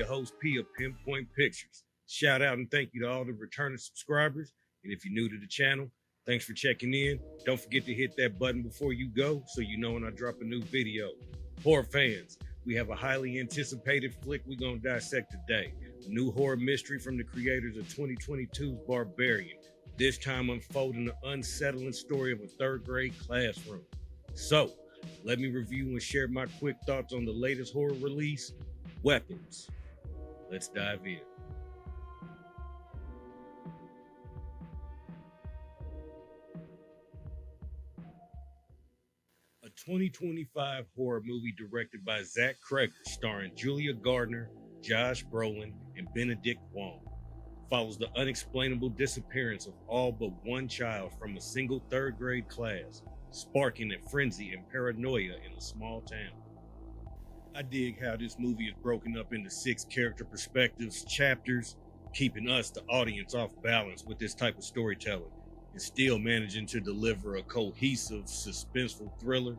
your host, P of Pinpoint Pictures. Shout out and thank you to all the returning subscribers. And if you're new to the channel, thanks for checking in. Don't forget to hit that button before you go so you know when I drop a new video. Horror fans, we have a highly anticipated flick we're going to dissect today. A new horror mystery from the creators of 2022's Barbarian. This time unfolding the unsettling story of a third grade classroom. So, let me review and share my quick thoughts on the latest horror release, Weapons. Let's dive in. A 2025 horror movie directed by Zach Cregger, starring Julia Gardner, Josh Brolin, and Benedict Wong, follows the unexplainable disappearance of all but one child from a single third grade class, sparking a frenzy and paranoia in a small town. I dig how this movie is broken up into 6 character perspectives, chapters, keeping us, the audience, off balance with this type of storytelling, and still managing to deliver a cohesive, suspenseful thriller.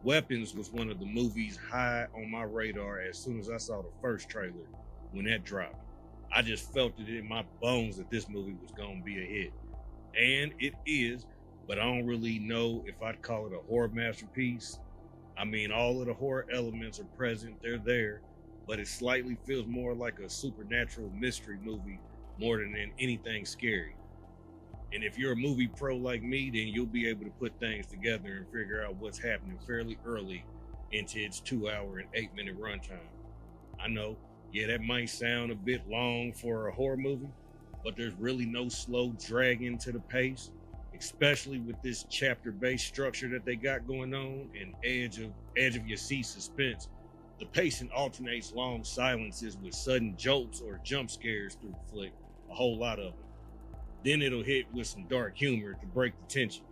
Weapons was one of the movies high on my radar as soon as I saw the first trailer when that dropped. I just felt it in my bones that this movie was going to be a hit. And it is, but I don't really know if I'd call it a horror masterpiece. I mean, all of the horror elements are present, they're there, but it slightly feels more like a supernatural mystery movie more than anything scary. And if you're a movie pro like me, then you'll be able to put things together and figure out what's happening fairly early into its 2-hour and 8-minute runtime. I know, yeah, that might sound a bit long for a horror movie, but there's really no slow dragging to the pace, especially with this chapter-based structure that they got going on and edge of your seat suspense. The pacing alternates long silences with sudden jolts or jump scares through the flick, a whole lot of them. Then it'll hit with some dark humor to break the tension.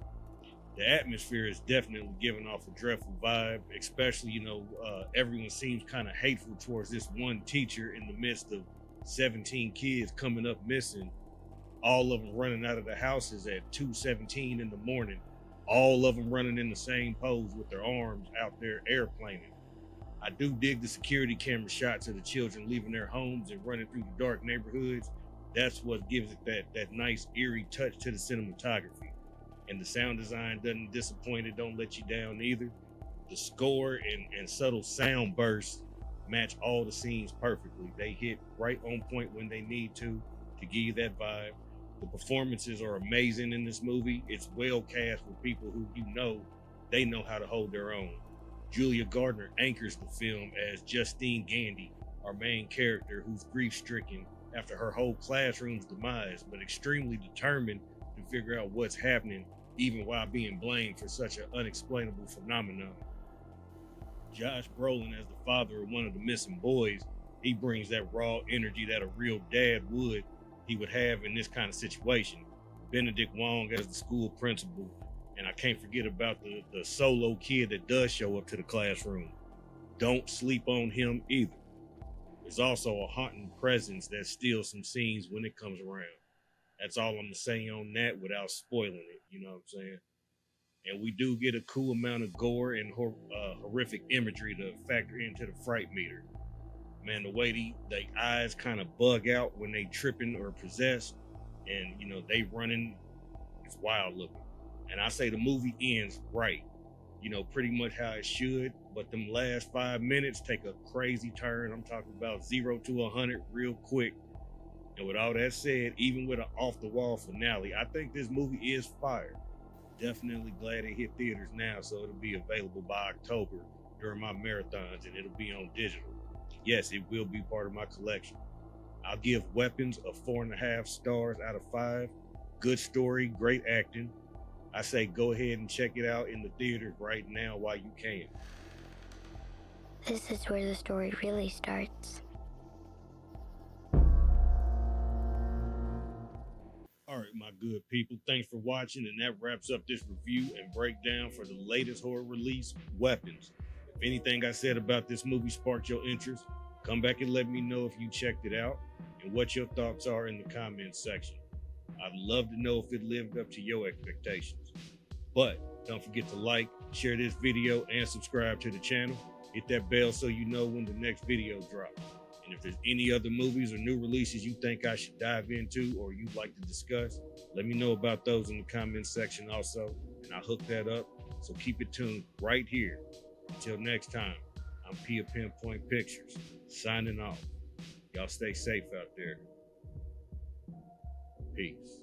The atmosphere is definitely giving off a dreadful vibe, especially, everyone seems kind of hateful towards this one teacher in the midst of 17 kids coming up missing, all of them running out of the houses at 2:17 in the morning, all of them running in the same pose with their arms out there airplaning. I do dig the security camera shots of the children leaving their homes and running through the dark neighborhoods. That's what gives it that nice eerie touch to the cinematography. And the sound design doesn't disappoint, it don't let you down either. The score and subtle sound bursts match all the scenes perfectly. They hit right on point when they need to give you that vibe. The performances are amazing in this movie. It's well cast with people who they know how to hold their own. Julia Gardner anchors the film as Justine Gandy, our main character, who's grief-stricken after her whole classroom's demise, but extremely determined to figure out what's happening, even while being blamed for such an unexplainable phenomenon. Josh Brolin, as the father of one of the missing boys, he brings that raw energy that a real dad he would have in this kind of situation. Benedict Wong as the school principal, and I can't forget about the solo kid that does show up to the classroom. Don't sleep on him either. There's also a haunting presence that steals some scenes when it comes around. That's all I'm going to say on that without spoiling it, you know what I'm saying? And we do get a cool amount of gore and horrific imagery to factor into the fright meter. Man, the way the eyes kind of bug out when they tripping or possessed, and they running, it's wild looking. And I say the movie ends right, pretty much how it should, but them last 5 minutes take a crazy turn. I'm talking about 0 to 100 real quick. And with all that said, even with an off-the-wall finale, I think this movie is fire. Definitely glad it hit theaters now, so it'll be available by October during my marathons, and it'll be on digital. Yes, it will be part of my collection. I'll give Weapons a 4.5 stars out of 5. Good story, great acting. I say go ahead and check it out in the theaters right now while you can. This is where the story really starts. All right, my good people, thanks for watching, and that wraps up this review and breakdown for the latest horror release, Weapons. If anything I said about this movie sparked your interest, come back and let me know if you checked it out and what your thoughts are in the comments section. I'd love to know if it lived up to your expectations. But don't forget to like, share this video, and subscribe to the channel. Hit that bell so you know when the next video drops. And if there's any other movies or new releases you think I should dive into or you'd like to discuss, let me know about those in the comments section also, and I'll hook that up. So keep it tuned right here. Until next time, I'm Pia Pinpoint Pictures, signing off. Y'all stay safe out there. Peace.